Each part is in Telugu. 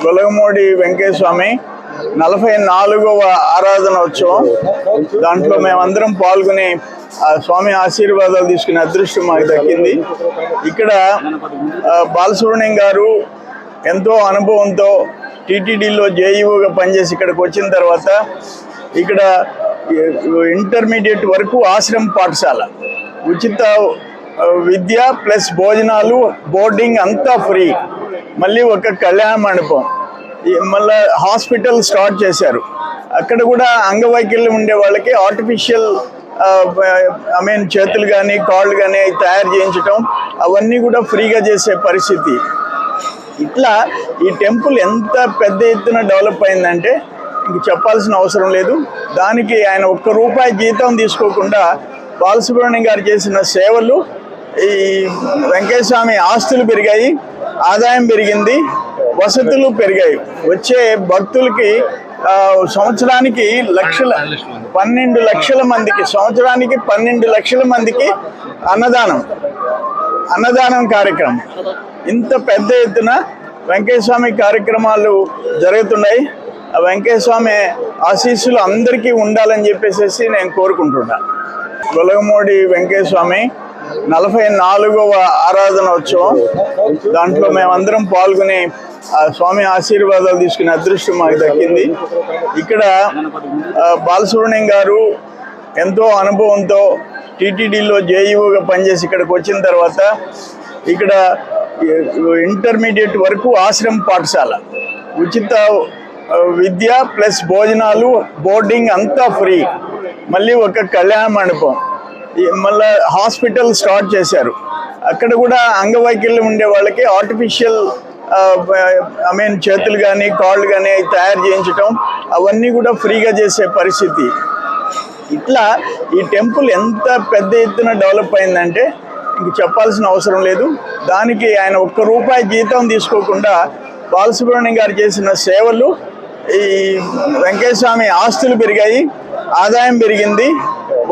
గొలగమూడి వెంకయ్య స్వామి 44వ ఆరాధనోత్సవం. దాంట్లో మేమందరం పాల్గొని ఆ స్వామి ఆశీర్వాదాలు తీసుకునే అదృష్టం మాకు దక్కింది. ఇక్కడ బాలసుబ్రహ్మణ్యం గారు ఎంతో అనుభవంతో టీటీడీలో జేఈఓగా పనిచేసి ఇక్కడికి వచ్చిన తర్వాత ఇక్కడ ఇంటర్మీడియట్ వరకు ఆశ్రమ పాఠశాల, ఉచిత విద్య ప్లస్ భోజనాలు, బోర్డింగ్ అంతా ఫ్రీ. మళ్ళీ ఒక కళ్యాణ మండపం, మళ్ళీ హాస్పిటల్ స్టార్ట్ చేశారు. అక్కడ కూడా అంగవైకల్యం ఉండే వాళ్ళకి ఆర్టిఫిషియల్ చేతులు కానీ కాళ్ళు కానీ తయారు చేయించటం, అవన్నీ కూడా ఫ్రీగా చేసే పరిస్థితి. ఇట్లా ఈ టెంపుల్ ఎంత పెద్ద ఎత్తున డెవలప్ అయిందంటే ఇంక చెప్పాల్సిన అవసరం లేదు. దానికి ఆయన ₹1 జీతం తీసుకోకుండా బాలసుబ్రహ్మణ్యం గారు చేసిన సేవలు, ఈ వెంకయ్య స్వామి ఆస్తులు పెరిగాయి, ఆదాయం పెరిగింది, వసతులు పెరిగాయి. వచ్చే భక్తులకి సంవత్సరానికి 12 లక్షల మందికి, సంవత్సరానికి 12 లక్షల మందికి అన్నదానం కార్యక్రమం. ఇంత పెద్ద ఎత్తున వెంకయ్య స్వామి కార్యక్రమాలు జరుగుతున్నాయి. ఆ వెంకయ్య స్వామి ఆశీస్సులు అందరికీ ఉండాలని చెప్పేసి నేను కోరుకుంటున్నాను. గొలగమూడి వెంకయ్య స్వామి 44వ ఆరాధనోత్సవం. దాంట్లో మేమందరం పాల్గొని ఆ స్వామి ఆశీర్వాదాలు తీసుకునే అదృష్టం మాకు దక్కింది. ఇక్కడ బాలసుబ్రహ్మణ్యం గారు ఎంతో అనుభవంతో టీటీడీలో జేఈఓగా పనిచేసి ఇక్కడికి వచ్చిన తర్వాత ఇక్కడ ఇంటర్మీడియట్ వరకు ఆశ్రమ పాఠశాల, ఉచిత విద్య ప్లస్ భోజనాలు, బోర్డింగ్ అంతా ఫ్రీ. మళ్ళీ ఒక కళ్యాణ మండపం, మళ్ళీ హాస్పిటల్ స్టార్ట్ చేశారు. అక్కడ కూడా అంగవైకల్యం ఉండే వాళ్ళకి ఆర్టిఫిషియల్ చేతులు కానీ కాళ్ళు కానీ తయారు చేయించటం, అవన్నీ కూడా ఫ్రీగా చేసే పరిస్థితి. ఇట్లా ఈ టెంపుల్ ఎంత పెద్ద ఎత్తున డెవలప్ అయిందంటే ఇంక చెప్పాల్సిన అవసరం లేదు. దానికి ఆయన ₹1 జీతం తీసుకోకుండా బాలసుబ్రహ్మణ్యం గారు చేసిన సేవలు, ఈ వెంకయ్య స్వామి ఆస్తులు పెరిగాయి, ఆదాయం పెరిగింది,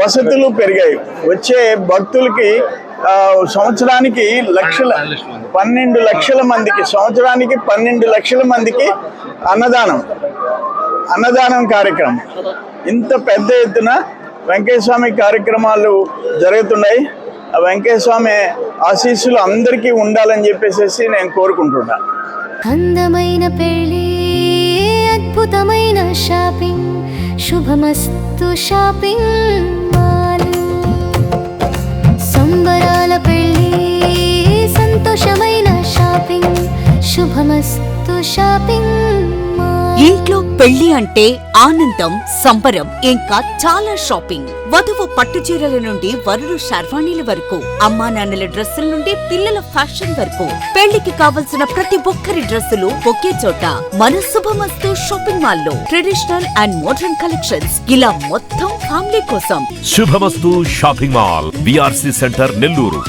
వసతులు పెరిగాయి. వచ్చే భక్తులకి సంవత్సరానికి 12 లక్షల మందికి, సంవత్సరానికి 12 లక్షల మందికి అన్నదానం కార్యక్రమం. ఇంత పెద్ద ఎత్తున వెంకయ్య స్వామి కార్యక్రమాలు జరుగుతున్నాయి. ఆ వెంకయ్య స్వామి ఆశీస్సులు అందరికీ ఉండాలని చెప్పేసి నేను కోరుకుంటున్నాను. అందమైన పెళ్లి, అద్భుతమైన షాపింగ్, శుభమస్తు షాపింగ్ మాల్. సంబరాల పెళ్లి, సంతోషమైన షాపింగ్, శుభమస్తు షాపింగ్ మాల్. ఇంట్లో పెళ్లి అంటే ఆనందం, సంబరం, ఇంకా చాలా షాపింగ్. వధువు పట్టు చీరల నుండి వరుడు శర్వాణీల వరకు, అమ్మా నాన్నల డ్రెస్సుల నుండి పిల్లల ఫ్యాషన్ వరకు, పెళ్లికి కావలసిన ప్రతి ఒక్కరి డ్రెస్సులు ఒకే చోట మన శుభమస్తు షాపింగ్ మాల్ లో. ట్రెడిషనల్ అండ్ మోడర్న్ కలెక్షన్స్, ఇలా మొత్తం ఫ్యామిలీ కోసం. శుభమస్తు shopping mall, BRC centre, Nellore.